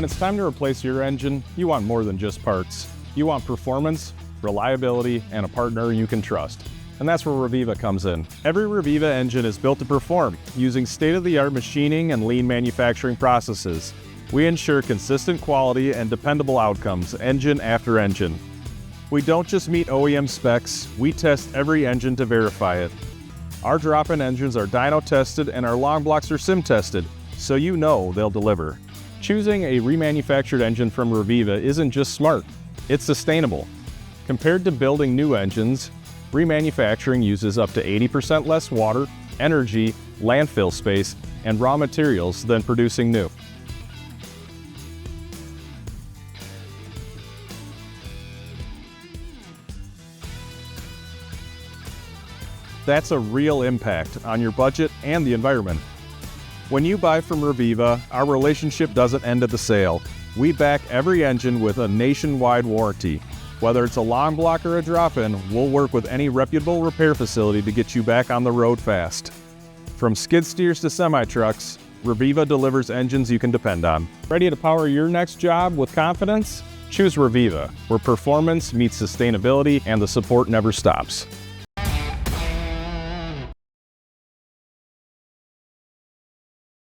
When it's time to replace your engine, you want more than just parts. You want performance, reliability, and a partner you can trust. And that's where Reviva comes in. Every Reviva engine is built to perform, using state-of-the-art machining and lean manufacturing processes. We ensure consistent quality and dependable outcomes, engine after engine. We don't just meet OEM specs, we test every engine to verify it. Our drop-in engines are dyno tested and our long blocks are sim tested, so you know they'll deliver. Choosing a remanufactured engine from Reviva isn't just smart, it's sustainable. Compared to building new engines, remanufacturing uses up to 80% less water, energy, landfill space, and raw materials than producing new. That's a real impact on your budget and the environment. When you buy from Reviva, our relationship doesn't end at the sale. We back every engine with a nationwide warranty. Whether it's a long block or a drop-in, we'll work with any reputable repair facility to get you back on the road fast. From skid steers to semi-trucks, Reviva delivers engines you can depend on. Ready to power your next job with confidence? Choose Reviva, where performance meets sustainability and the support never stops.